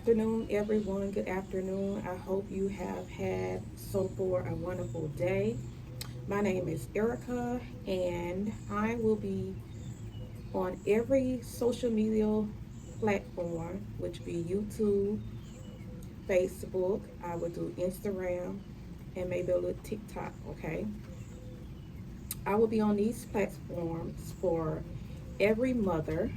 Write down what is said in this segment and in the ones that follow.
afternoon, everyone. Good afternoon. I hope you have had so far a wonderful day. My name is Erica, and I will be on every social media platform, which be YouTube, Facebook. I will do Instagram, and maybe a little TikTok. Okay, I will be on these platforms for every mother,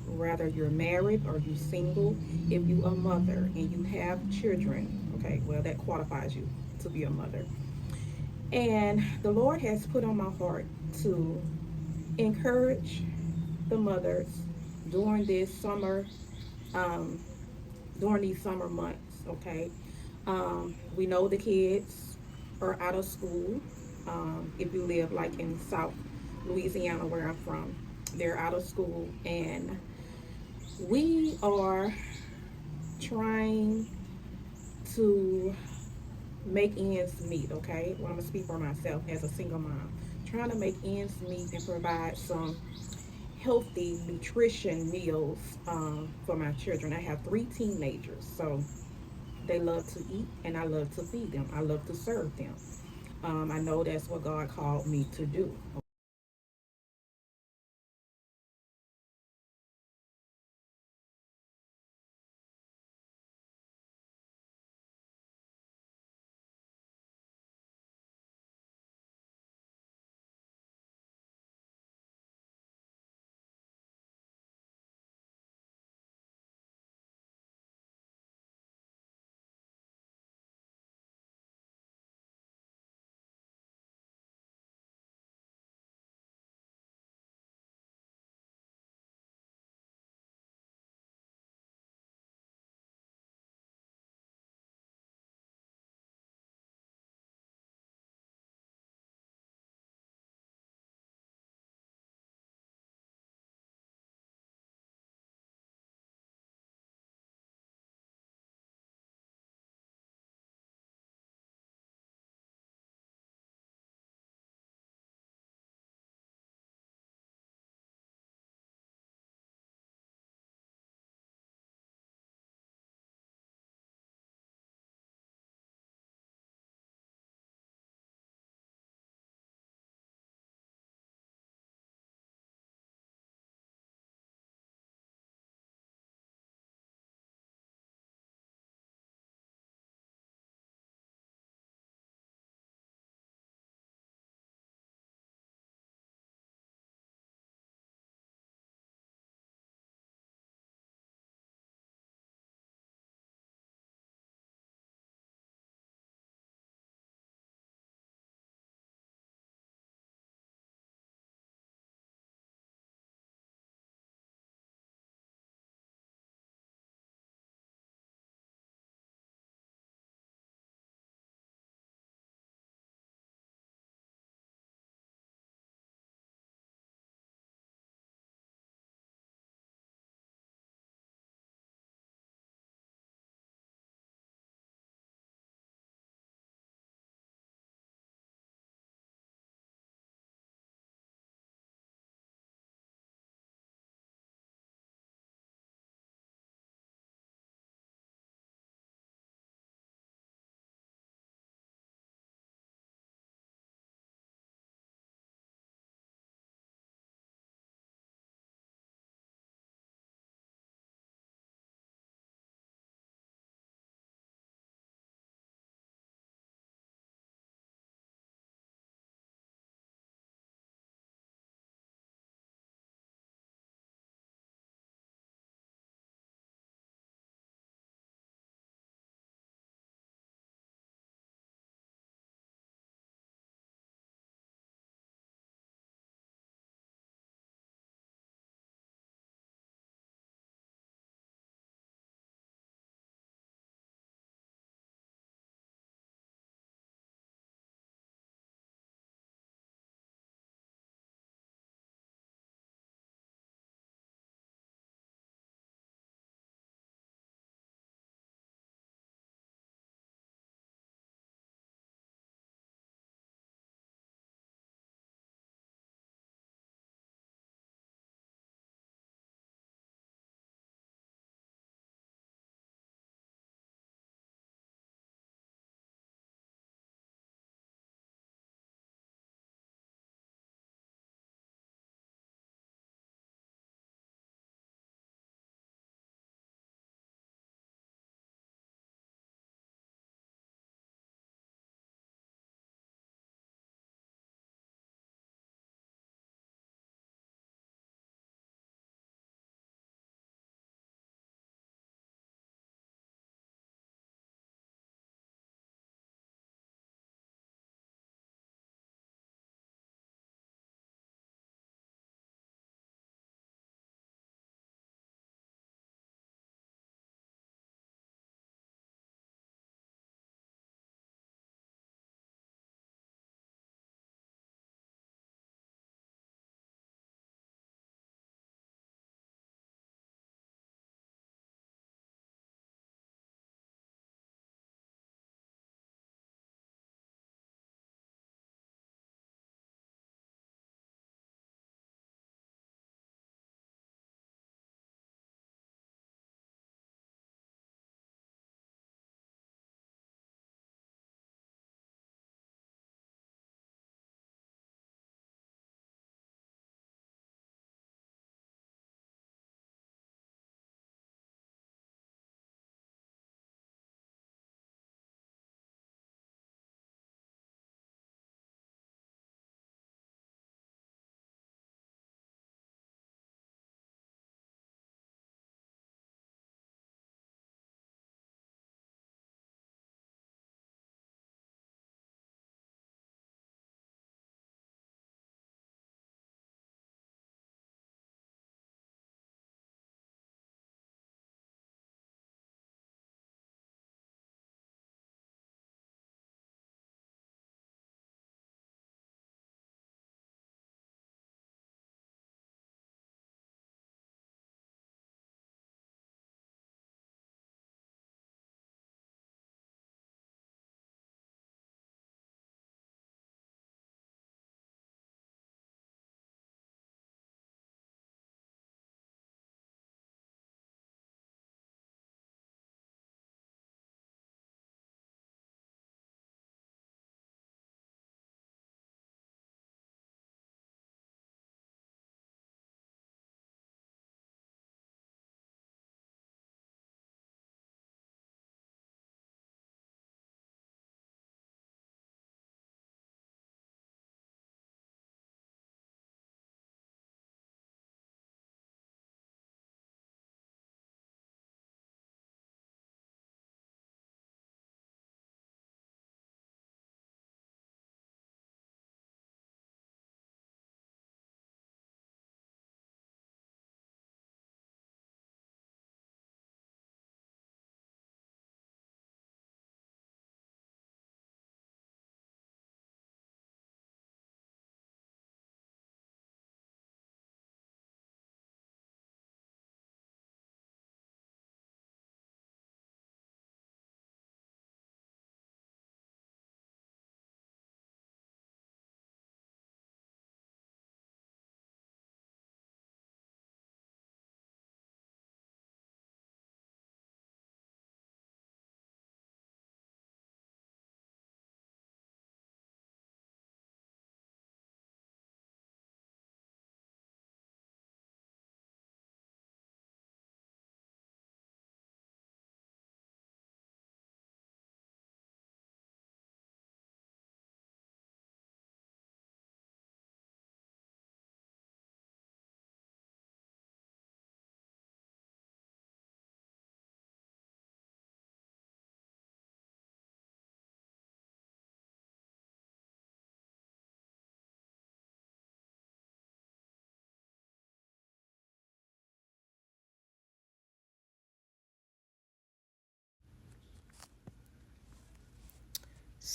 whether you're married or you single. If you a mother and you have children, okay, well that qualifies you to be a mother. And the Lord has put on my heart to encourage the mothers during this summer, um, during these summer months. Okay, we know the kids are out of school. If you live like in South Louisiana, where I'm from, they're out of school, and we are trying to make ends meet. Okay, well, I'm gonna speak for myself as a single mom, trying to make ends meet and provide some healthy nutrition meals for my children. I have three teenagers, so they love to eat, and I love to feed them. I love to serve them. I know that's what God called me to do.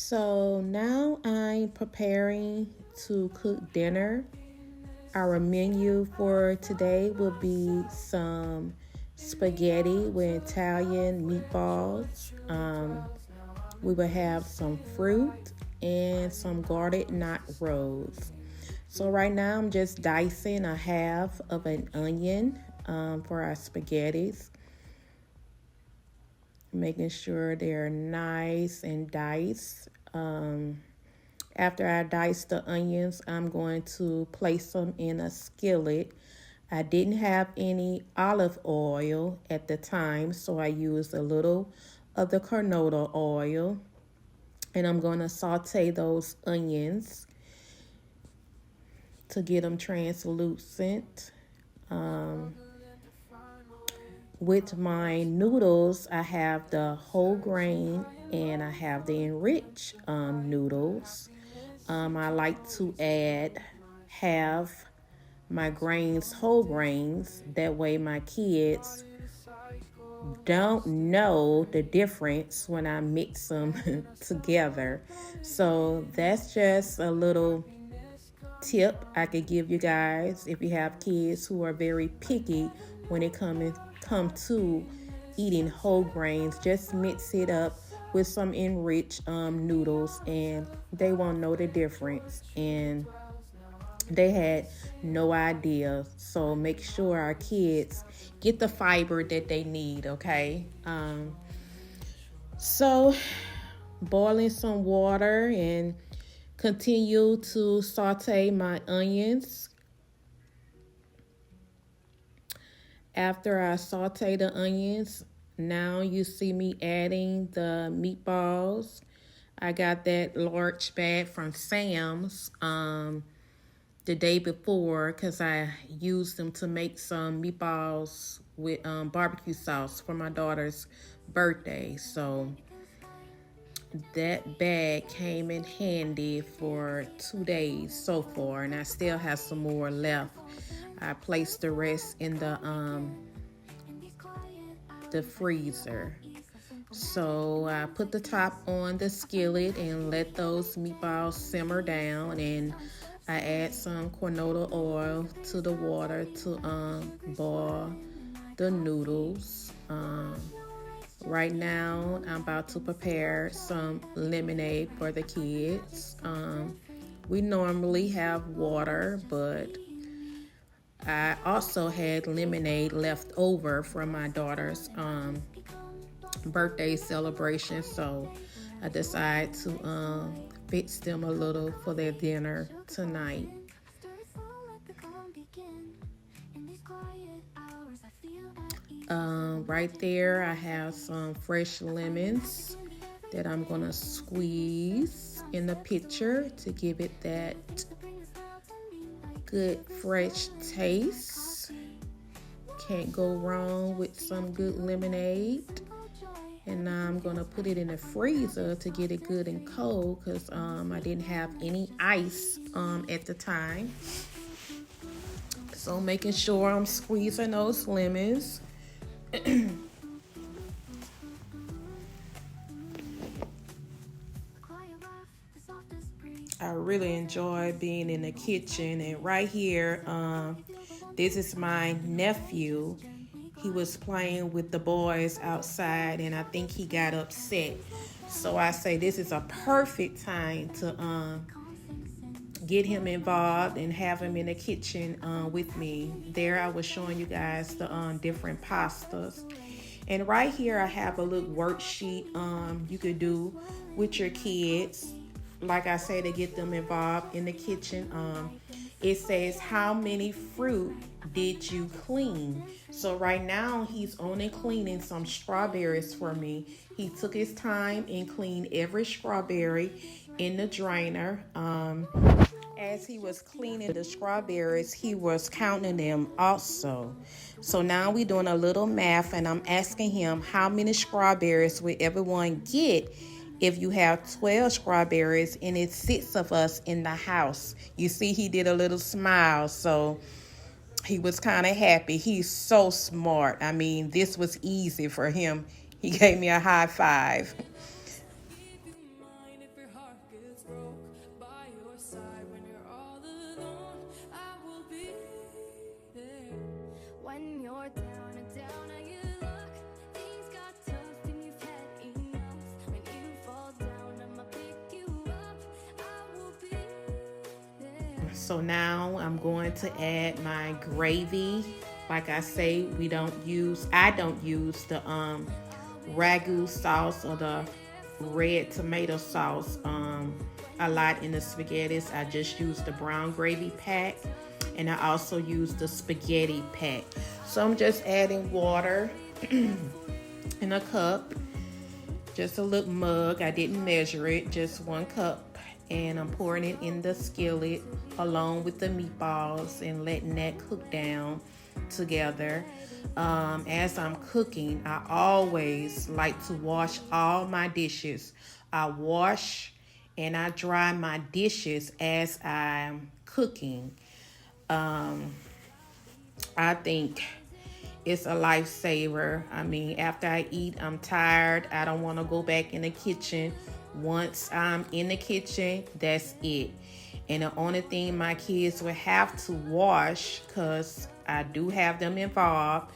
So now I'm preparing to cook dinner. Our menu for today will be some spaghetti with Italian meatballs. We will have some fruit and some garlic knot rolls. So right now I'm just dicing a half of an onion for our spaghettis, making sure they're nice and diced. After I dice the onions, I'm going to place them in a skillet. I didn't have any olive oil at the time, so I used a little of the canola oil. And I'm going to saute those onions to get them translucent. With my noodles, I have the whole grain and I have the enriched noodles. I like to add half my grains, whole grains. That way my kids don't know the difference when I mix them together. So that's just a little tip I could give you guys if you have kids who are very picky when it come to eating whole grains. Just mix it up with some enriched noodles and they won't know the difference, and they had no idea. So make sure our kids get the fiber that they need, okay? So boiling some water and continue to saute my onions. After I saute the onions, now you see me adding the meatballs. I got that large bag from Sam's the day before because I used them to make some meatballs with barbecue sauce for my daughter's birthday. So that bag came in handy for 2 days so far, and I still have some more left. I placed the rest in the freezer. So I put the top on the skillet and let those meatballs simmer down, and I add some canola oil to the water to boil the noodles. Right now, I'm about to prepare some lemonade for the kids. We normally have water, but I also had lemonade left over from my daughter's birthday celebration, so I decided to fix them a little for their dinner tonight. Right there, I have some fresh lemons that I'm gonna squeeze in the pitcher to give it that good fresh taste. Can't go wrong with some good lemonade. And now I'm gonna put it in the freezer to get it good and cold because I didn't have any ice at the time. So making sure I'm squeezing those lemons. I really enjoy being in the kitchen, and right here, this is my nephew. He was playing with the boys outside, and I think he got upset. So I say this is a perfect time to get him involved and have him in the kitchen with me. There I was showing you guys the different pastas. And right here I have a little worksheet you could do with your kids. Like I say, to get them involved in the kitchen. It says, how many fruit did you clean? So right now he's only cleaning some strawberries for me. He took his time and cleaned every strawberry in the drainer. As he was cleaning the strawberries, he was counting them also. So now we're doing a little math, and I'm asking him how many strawberries will everyone get if you have 12 strawberries and it's 6 of us in the house. You see, he did a little smile, so he was kind of happy. He's so smart. I mean, this was easy for him. He gave me a high five. So now I'm going to add my gravy. Like I say, I don't use the ragu sauce or the red tomato sauce a lot in the spaghettis. I just use the brown gravy pack, and I also use the spaghetti pack. So I'm just adding water in a cup, just a little mug. I didn't measure it, just 1 cup, and I'm pouring it in the skillet along with the meatballs and letting that cook down together. As I'm cooking, I always like to wash all my dishes. I wash and I dry my dishes as I'm cooking. I think it's a lifesaver. I mean, after I eat, I'm tired. I don't want to go back in the kitchen. Once I'm in the kitchen, that's it. And the only thing my kids will have to wash, because I do have them involved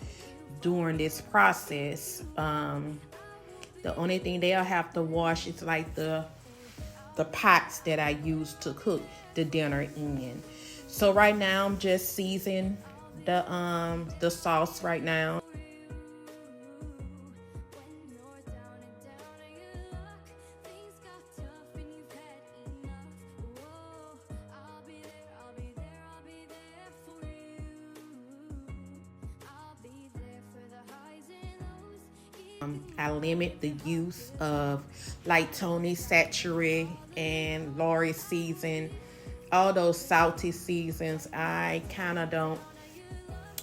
during this process, the only thing they'll have to wash is like the pots that I use to cook the dinner in. So right now I'm just seasoning the sauce right now. I limit the use of like Tony Satchery and Lori season, all those salty seasons. I kind of don't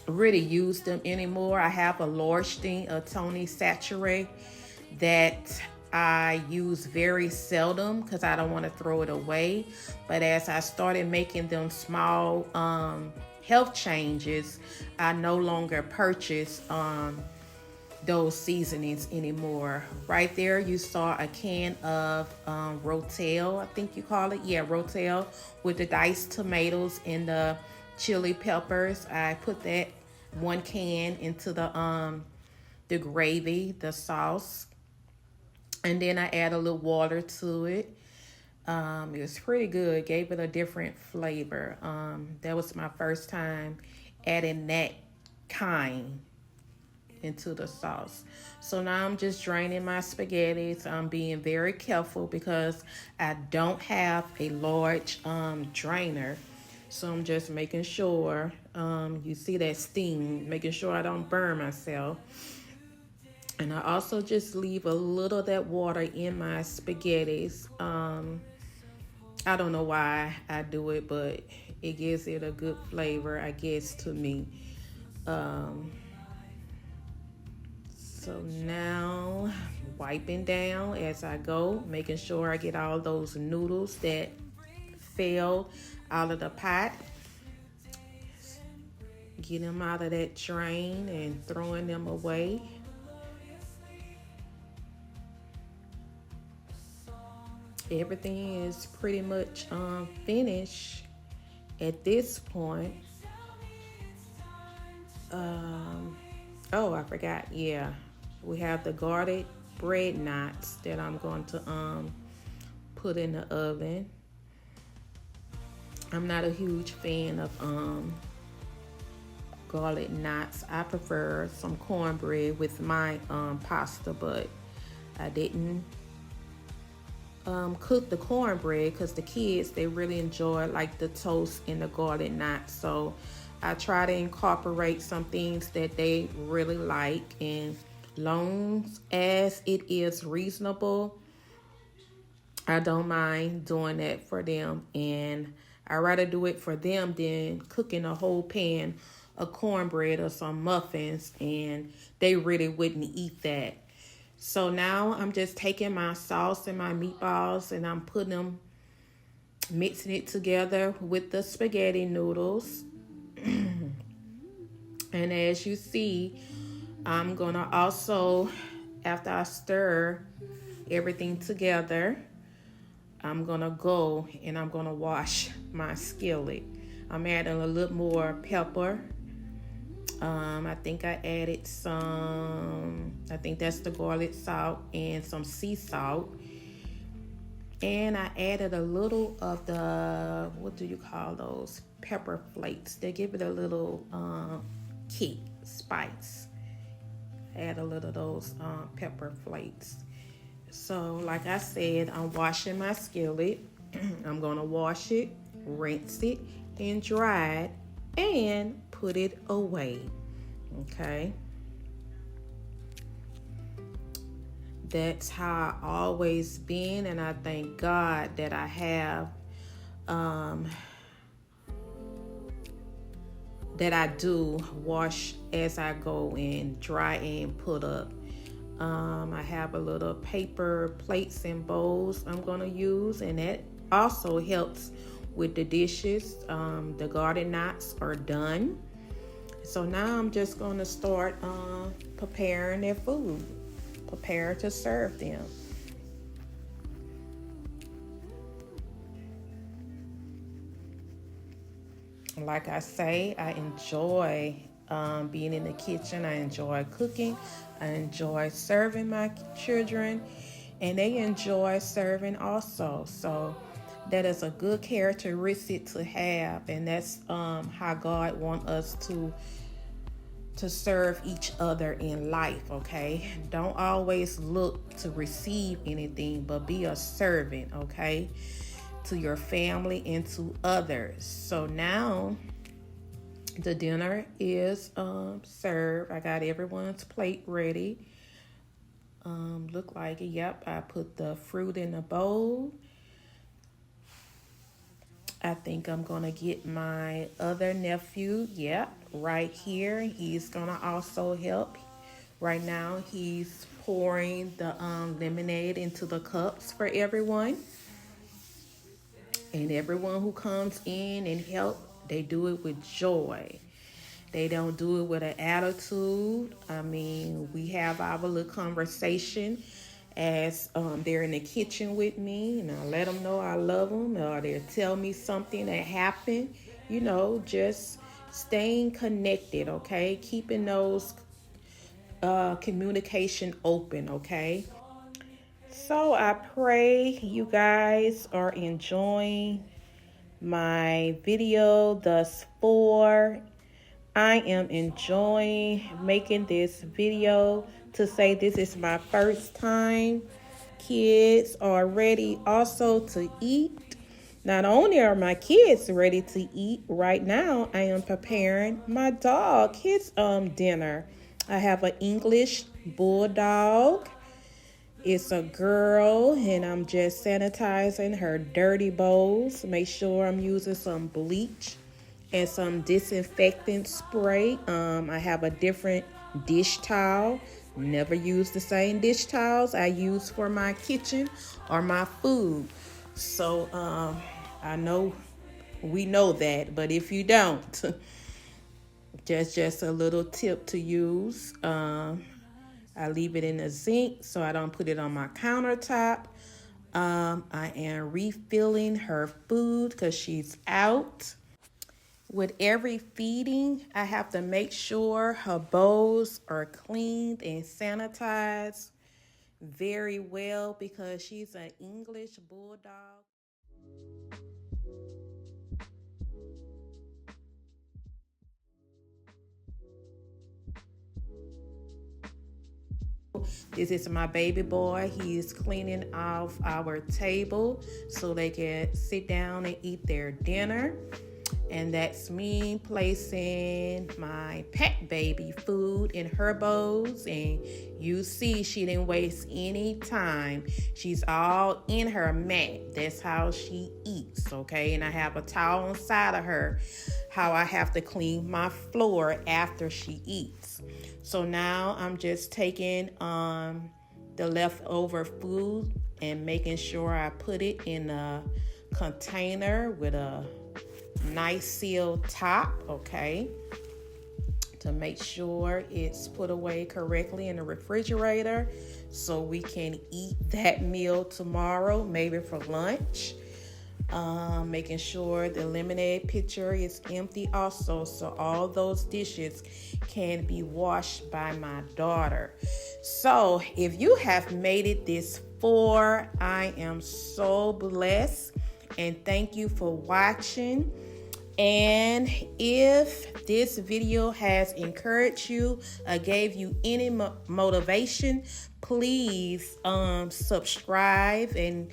really use them anymore. I have a Lorstein, a Tony Satchery, that I use very seldom because I don't want to throw it away. But as I started making them small health changes, I no longer purchase those seasonings anymore. Right there you saw a can of Rotel, I think you call it. Yeah, Rotel, with the diced tomatoes and the chili peppers. I put that 1 can into the gravy, the sauce, and then I add a little water to it. It was pretty good, gave it a different flavor. That was my first time adding that kind into the sauce. So now I'm just draining my spaghettis. I'm being very careful because I don't have a large drainer. So I'm just making sure, you see that steam, making sure I don't burn myself. And I also just leave a little of that water in my spaghettis. I don't know why I do it, but it gives it a good flavor, I guess, to me. So now wiping down as I go, making sure I get all those noodles that fell out of the pot. Get them out of that drain and throwing them away. Everything is pretty much finished at this point. Oh, I forgot. Yeah, we have the garlic bread knots that I'm going to put in the oven. I'm not a huge fan of garlic knots. I prefer some cornbread with my pasta, but I didn't cook the cornbread because the kids, they really enjoy like the toast and the garlic knots. So I try to incorporate some things that they really like, and long as it is reasonable, I don't mind doing that for them. And I'd rather do it for them than cooking a whole pan of cornbread or some muffins, and they really wouldn't eat that. So now I'm just taking my sauce and my meatballs and I'm putting them, mixing it together with the spaghetti noodles. And as you see, I'm gonna also, after I stir everything together, I'm gonna go and I'm gonna wash my skillet. I'm adding a little more pepper. I think I added some, I think that's the garlic salt and some sea salt. And I added a little of the, what do you call those? Pepper flakes. They give it a little kick, spice. Add a little of those pepper flakes. So, like I said, I'm washing my skillet. I'm going to wash it, rinse it, and dry it, and put it away. Okay. That's how I always been, and I thank God that I have that I do wash as I go and dry and put up. I have a little paper plates and bowls I'm gonna use, and that also helps with the dishes. The garden knots are done. So now I'm just gonna start preparing their food. Prepare to serve them. Like I say, I enjoy being in the kitchen. I enjoy cooking. I enjoy serving my children, and they enjoy serving also. So that is a good characteristic to have, and that's how God wants us to serve each other in life. Okay, don't always look to receive anything, but be a servant. Okay, to your family and to others. So now the dinner is served. I got everyone's plate ready. Look like it. Yep, I put the fruit in a bowl. I think I'm gonna get my other nephew. Yep, right here. He's gonna also help. Right now, he's pouring the lemonade into the cups for everyone. And everyone who comes in and help, they do it with joy. They don't do it with an attitude. I mean, we have our little conversation as they're in the kitchen with me, and I let them know I love them, or they tell me something that happened. Just staying connected, okay? Keeping those communication open, okay? So I pray you guys are enjoying my video thus far. I am enjoying making this video to say this is my first time. Kids are ready also to eat. Not only are my kids ready to eat, right now I am preparing my dog his dinner. I have an English bulldog. It's a girl, and I'm just sanitizing her dirty bowls. Make sure I'm using some bleach and some disinfectant spray. I have a different dish towel. Never use the same dish towels I use for my kitchen or my food. So I know we know that, but if you don't, just a little tip to use. I leave it in the zinc so I don't put it on my countertop. I am refilling her food because she's out. With every feeding, I have to make sure her bowls are cleaned and sanitized very well because she's an English bulldog. This is my baby boy. He's cleaning off our table so they can sit down and eat their dinner. And that's me placing my pet baby food in her bowls. And you see she didn't waste any time. She's all in her mat. That's how she eats, okay? And I have a towel inside of her, how I have to clean my floor after she eats. So now I'm just taking the leftover food and making sure I put it in a container with a nice sealed top, okay, to make sure it's put away correctly in the refrigerator so we can eat that meal tomorrow, maybe for lunch. Making sure the lemonade pitcher is empty also, so all those dishes can be washed by my daughter. So if you have made it this 4. I am so blessed, and thank you for watching. And if this video has encouraged you or gave you any motivation, please subscribe and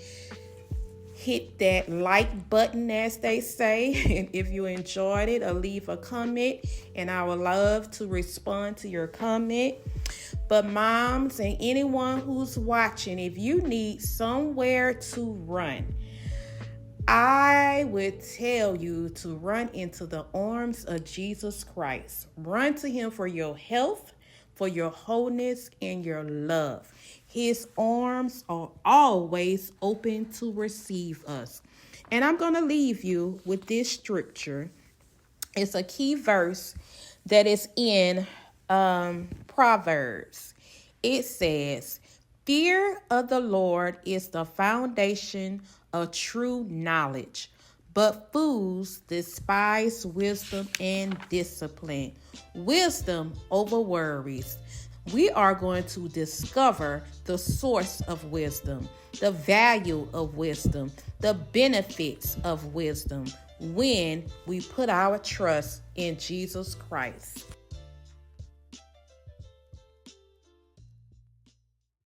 hit that like button, as they say. And if you enjoyed it, or leave a comment, and I would love to respond to your comment. But moms and anyone who's watching, if you need somewhere to run, I would tell you to run into the arms of Jesus Christ. Run to him for your health, for your wholeness, and your love. His arms are always open to receive us. And I'm going to leave you with this scripture. It's a key verse that is in Proverbs. It says, "Fear of the Lord is the foundation of true knowledge, but fools despise wisdom and discipline." Wisdom over worries. We are going to discover the source of wisdom, the value of wisdom, the benefits of wisdom when we put our trust in Jesus Christ.